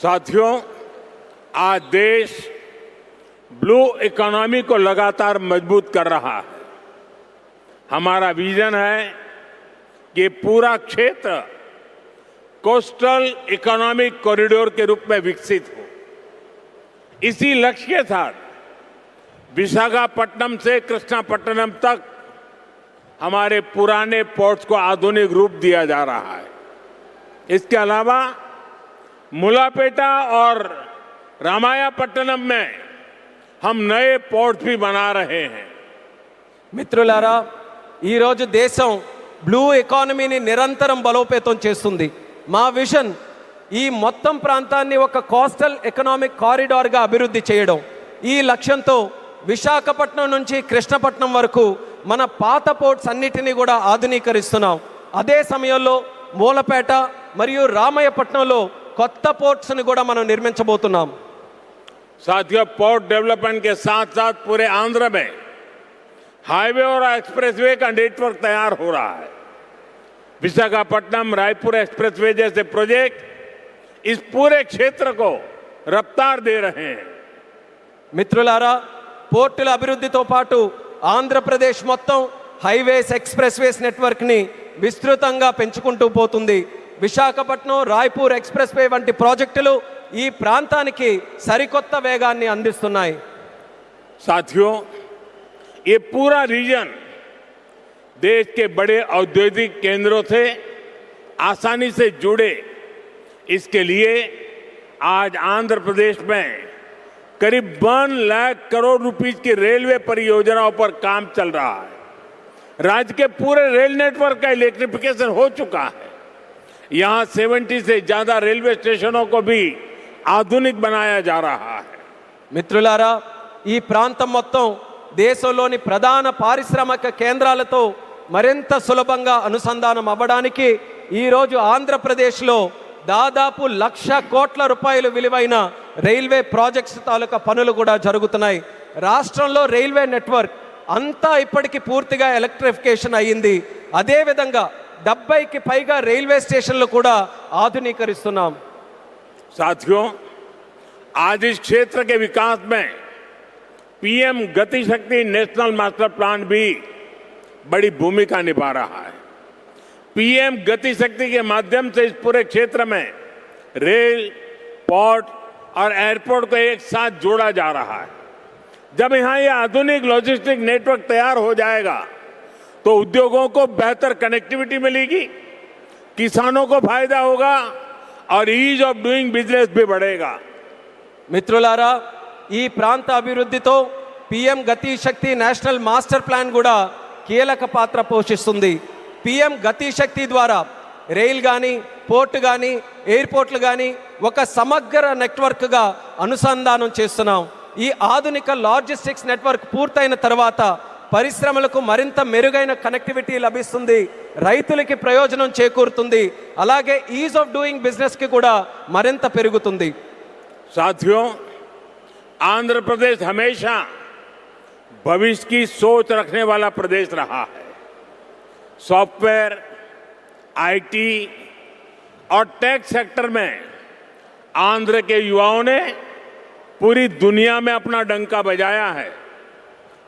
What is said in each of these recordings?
साथियों, आज देश ब्लू इकोनॉमी को लगातार मजबूत कर रहा है। हमारा विजन है कि पूरा क्षेत्र कोस्टल इकोनॉमिक कॉरिडोर के रूप में विकसित हो। इसी लक्ष्य के साथ विशाखापट्टनम से कृष्णापट्टनम तक हमारे पुराने पोर्ट्स को आधुनिक रूप दिया जा रहा है। इसके अलावा मुलापेटा और रामायपट्टनम में हम नए पोर्ट्स भी बना रहे हैं। మిత్రులారా, ఈరోజు దేశం బ్లూ ఎకానమీని నిరంతరం బలోపేతం చేస్తుంది. మా విజన్ ఈ మొత్తం ప్రాంతాన్ని ఒక కోస్టల్ ఎకనామిక్ కారిడార్గా అభివృద్ధి చేయడం. ఈ లక్ష్యంతో విశాఖపట్నం నుంచి కృష్ణపట్నం వరకు మన పాత పోర్ట్స్ అన్నిటినీ కూడా ఆధునీకరిస్తున్నాం. అదే సమయంలో మూలపేట మరియు రామయ్యపట్నంలో కొత్త పోర్ట్స్ని కూడా మనం నిర్మించబోతున్నాం. साथियों, पोर्ट डेवलपमेंट के साथ साथ पूरे आंध्र में हाईवे और एक्सप्रेसवे का नेटवर्क तैयार हो रहा है। विशाखापट्टनम रायपुर एक्सप्रेसवे जैसे प्रोजेक्ट इस पूरे क्षेत्र को रफ्तार दे रहे हैं. మిత్రులారా, పోర్టుల అభివృద్ధితో పాటు ఆంధ్రప్రదేశ్ మొత్తం హైవేస్ ఎక్స్ప్రెస్వేస్ నెట్వర్క్ని విస్తృతంగా పెంచుకుంటూ పోతుంది. విశాఖపట్నం రాయ్పూర్ ఎక్స్ప్రెస్వే వంటి ప్రాజెక్టులు ఈ ప్రాంతానికి సరికొత్త వేగాన్ని అందిస్తున్నాయి. साथियों, ये पूरा रीजन देश के बड़े औद्योगिक केंद्रों से आसानी से जुड़े, इसके लिए आज आंध्र प्रदेश में करीब 1 लाख करोड़ रुपीस की रेलवे परियोजनाओं पर काम चल रहा है. राज्य के पूरे रेल नेटवर्क का इलेक्ट्रिफिकेशन हो चुका है. यहां 70 से ज्यादा रेलवे स्टेशनों को भी आधुनिक बनाया जा रहा है. మిత్రులారా, ఈ ప్రాంతం మొత్తం దేశంలోని ప్రధాన పారిశ్రామిక కేంద్రాలతో మరింత సులభంగా అనుసంధానం అవ్వడానికి ఈరోజు ఆంధ్రప్రదేశ్లో దాదాపు 1,00,000 కోట్ల రూపాయలు విలువైన రైల్వే ప్రాజెక్ట్స్ తాలూకా పనులు కూడా జరుగుతున్నాయి. రాష్ట్రంలో రైల్వే నెట్వర్క్ అంతా ఇప్పటికీ పూర్తిగా ఎలక్ట్రిఫికేషన్ అయ్యింది. అదేవిధంగా 70కి పైగా రైల్వే స్టేషన్లు కూడా ఆధునీకరిస్తున్నాం. साथियों, आज इस क्षेत्र के विकास में पीएम गति शक्ति नेशनल मास्टर प्लान भी बड़ी भूमिका निभा रहा है. पीएम गति शक्ति के माध्यम से इस पूरे क्षेत्र में रेल, पोर्ट और एयरपोर्ट को एक साथ जोड़ा जा रहा है. जब यहां ये आधुनिक लॉजिस्टिक नेटवर्क तैयार हो जाएगा तो उद्योगों को बेहतर कनेक्टिविटी मिलेगी, किसानों को फायदा होगा और ईज ऑफ डूइंग बिजनेस भी बढ़ेगा. మిత్రులారా, ఈ ప్రాంత అభివృద్ధితో పిఎం గతి శక్తి నేషనల్ మాస్టర్ ప్లాన్ కూడా కీలక పాత్ర పోషిస్తుంది. పిఎం గతి శక్తి ద్వారా రైల్ కానీ, పోర్టు కానీ, ఎయిర్పోర్ట్లు కానీ ఒక సమగ్ర నెట్వర్క్గా అనుసంధానం చేస్తున్నాం. ఈ ఆధునిక లాజిస్టిక్స్ నెట్వర్క్ పూర్తయిన తర్వాత పరిశ్రమలకు మరింత మెరుగైన కనెక్టివిటీ లభిస్తుంది, రైతులకి ప్రయోజనం చేకూరుతుంది, అలాగే ఈజ్ ఆఫ్ డూయింగ్ బిజినెస్కి కూడా మరింత పెరుగుతుంది. साथियों, आंध्र प्रदेश हमेशा भविष्य की सोच रखने वाला प्रदेश रहा है. सॉफ्टवेयर, आईटी और टेक सेक्टर में आंध्र के युवाओं ने पूरी दुनिया में अपना डंका बजाया है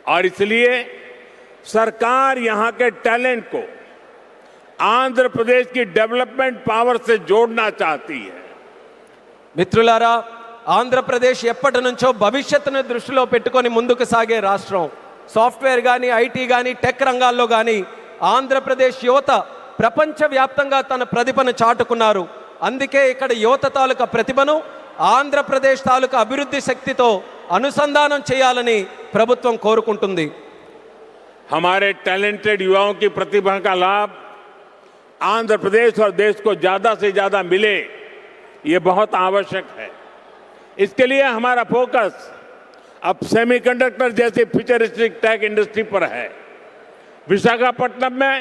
और इसलिए सरकार यहां के टैलेंट को आंध्र प्रदेश की डेवलपमेंट पावर से जोड़ना चाहती है. మిత్రులారా, ఆంధ్రప్రదేశ్ ఎప్పటి నుంచో భవిష్యత్తును దృష్టిలో పెట్టుకొని ముందుకు సాగే రాష్ట్రం. సాఫ్ట్వేర్ కానీ, ఐటీ కానీ, టెక్ రంగాల్లో కానీ ఆంధ్రప్రదేశ్ యువత ప్రపంచవ్యాప్తంగా తన ప్రతిభను చాటుకున్నారు. అందుకే ఇక్కడ యువత తాలూకా ప్రతిభను ఆంధ్రప్రదేశ్ తాలూకా అభివృద్ధి శక్తితో అనుసంధానం చేయాలని ప్రభుత్వం కోరుకుంటుంది. हमारे टैलेंटेड युवाओं की प्रतिभा का लाभ आंध्र प्रदेश और देश को ज्यादा से ज्यादा मिले, ये बहुत आवश्यक है. इसके लिए हमारा फोकस अब सेमीकंडक्टर जैसी फ्यूचरिस्टिक टेक इंडस्ट्री पर है. विशाखापट्टनम में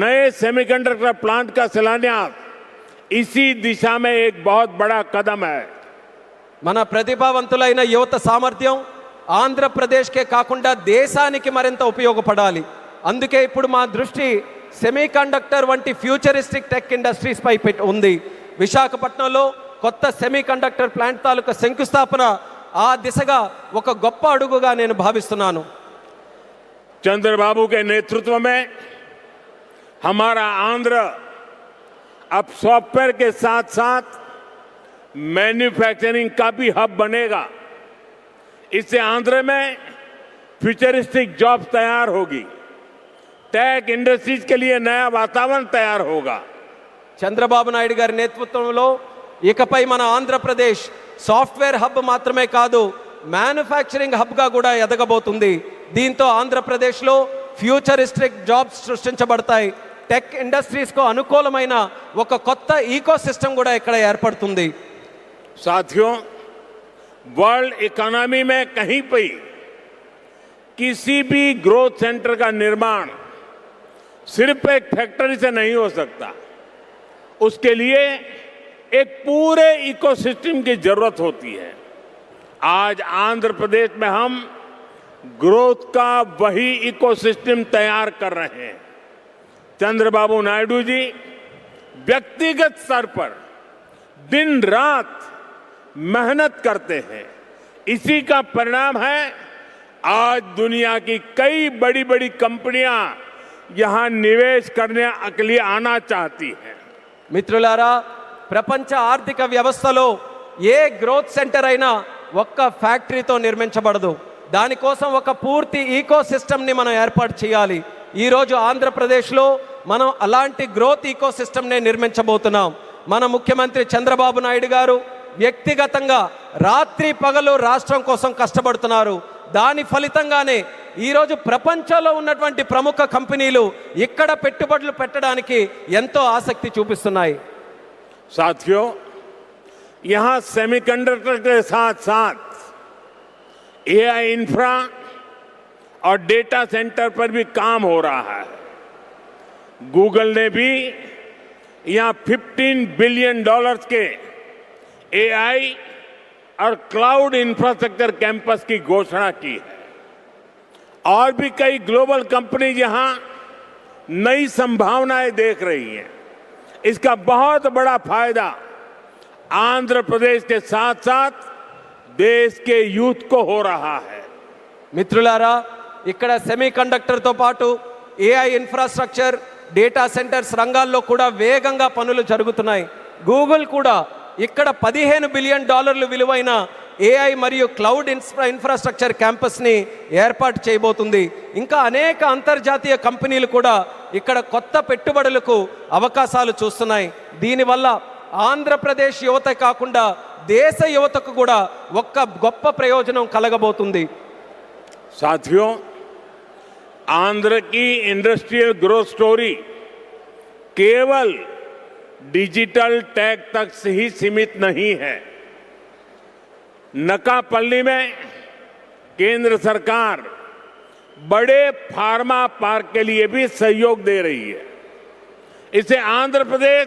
नए सेमीकंडक्टर प्लांट का शिलान्यास इसी दिशा में एक बहुत बड़ा कदम है. మన ప్రతిభావంతులైన యువత సామర్థ్యం ఆంధ్రప్రదేశ్కే కాకుండా దేశానికి మరింత ఉపయోగపడాలి. అందుకే ఇప్పుడు మా దృష్టి సెమీకండక్టర్ వంటి ఫ్యూచరిస్టిక్ టెక్ ఇండస్ట్రీస్ పై ఉంది. విశాఖపట్నంలో కొత్త సెమీ కండక్టర్ ప్లాంట్ తాలూకా శంకుస్థాపన ఆ దిశగా ఒక గొప్ప అడుగుగా నేను భావిస్తున్నాను. चंद्रबाबू के नेतृत्व में हमारा आंध्र अब सॉफ्टवेयर के साथ साथ मैन्युफैक्चरिंग का भी हब बनेगा. इससे आंध्र में फ्यूचरिस्टिक जॉब तैयार होगी. टेक इंडस्ट्रीज के लिए नया वातावरण तैयार होगा. చంద్రబాబు నాయుడు గారి నేతృత్వంలో ఇకపై మన ఆంధ్రప్రదేశ్ సాఫ్ట్వేర్ హబ్ మాత్రమే కాదు, మ్యానుఫ్యాక్చరింగ్ హబ్గా కూడా ఎదగబోతుంది. దీంతో ఆంధ్రప్రదేశ్లో ఫ్యూచరిస్టిక్ జాబ్స్ సృష్టించబడతాయి. టెక్ ఇండస్ట్రీస్కు అనుకూలమైన ఒక కొత్త ఈకో సిస్టమ్ కూడా ఇక్కడ ఏర్పడుతుంది. साथियों, वर्ल्ड इकोनॉमी में कहीं पे किसी भी ग्रोथ सेंटर का निर्माण सिर्फ एक फैक्ट्री से नहीं हो सकता. उसके लिए एक पूरे इकोसिस्टम की जरूरत होती है. आज आंध्र प्रदेश में हम ग्रोथ का वही इकोसिस्टम तैयार कर रहे हैं. चंद्रबाबू नायडू जी व्यक्तिगत स्तर पर दिन रात मेहनत करते हैं. इसी का परिणाम है आज दुनिया की कई बड़ी बड़ी कंपनियां यहां निवेश करने के लिए आना चाहती हैं. మిత్రులారా, ప్రపంచ ఆర్థిక వ్యవస్థలో ఏ గ్రోత్ సెంటర్ అయినా ఒక్క ఫ్యాక్టరీతో నిర్మించబడదు. దానికోసం ఒక పూర్తి ఈకో సిస్టమ్ని మనం ఏర్పాటు చేయాలి. ఈరోజు ఆంధ్రప్రదేశ్లో మనం అలాంటి గ్రోత్ ఈకో సిస్టమ్నే నిర్మించబోతున్నాం. మన ముఖ్యమంత్రి చంద్రబాబు నాయుడు గారు వ్యక్తిగతంగా రాత్రి పగలు రాష్ట్రం కోసం కష్టపడుతున్నారు. దాని ఫలితంగానే ఈరోజు ప్రపంచంలో ఉన్నటువంటి ప్రముఖ కంపెనీలు ఇక్కడ పెట్టుబడులు పెట్టడానికి ఎంతో ఆసక్తి చూపిస్తున్నాయి. साथियों, यहां सेमीकंडक्टर के साथ साथ एआई इंफ्रा और डेटा सेंटर पर भी काम हो रहा है. गूगल ने भी यहां $15 बिलियन के एआई और क्लाउड इंफ्रास्ट्रक्चर कैंपस की घोषणा की है. और भी कई ग्लोबल कंपनी यहां नई संभावनाएं देख रही हैं. इसका बहुत बड़ा फायदा आंध्र प्रदेश के साथ साथ देश के यूथ को हो रहा है. మిత్రులారా, ఇక్కడ సెమీ కండక్టర్తో పాటు ఏఐ ఇన్ఫ్రాస్ట్రక్చర్, డేటా సెంటర్స్ రంగాల్లో కూడా వేగంగా పనులు జరుగుతున్నాయి. గూగుల్ కూడా ఇక్కడ $15 బిలియన్ విలువైన ఏఐ మరియు క్లౌడ్ ఇన్ఫ్రాస్ట్రక్చర్ క్యాంపస్ని ఏర్పాటు చేయబోతుంది. ఇంకా అనేక అంతర్జాతీయ కంపెనీలు కూడా ఇక్కడ కొత్త పెట్టుబడులకు అవకాశాలు చూస్తున్నాయి. దీనివల్ల ఆంధ్రప్రదేశ్ యువత కాకుండా దేశ యువతకు కూడా ఒక్క గొప్ప ప్రయోజనం కలగబోతుంది. साथियों, आंध्र की इंडस्ट्रियल ग्रोथ स्टोरी केवल डिजिटल टेक तक से ही सीमित नहीं है. नकापल्ली में केंद्र सरकार बड़े फार्मा पार्क के लिए भी सहयोग दे रही है. इससे आंध्र प्रदेश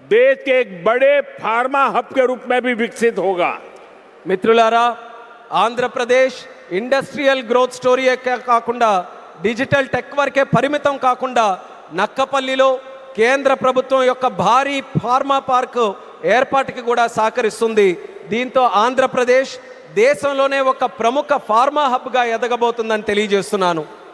देश के एक बड़े फार्मा हब के रूप में भी विकसित होगा. మిత్రులారా, ఆంధ్రప్రదేశ్ ఇండస్ట్రియల్ గ్రోత్ స్టోరీయే కాకుండా డిజిటల్ టెక్ వరకే పరిమితం కాకుండా నక్కపల్లిలో కేంద్ర ప్రభుత్వం యొక్క భారీ ఫార్మా పార్క్ ఏర్పాటుకి కూడా సహకరిస్తుంది. దీంతో ఆంధ్రప్రదేశ్ దేశంలోనే ఒక ప్రముఖ ఫార్మా హబ్గా ఎదగబోతుందని తెలియజేస్తున్నాను.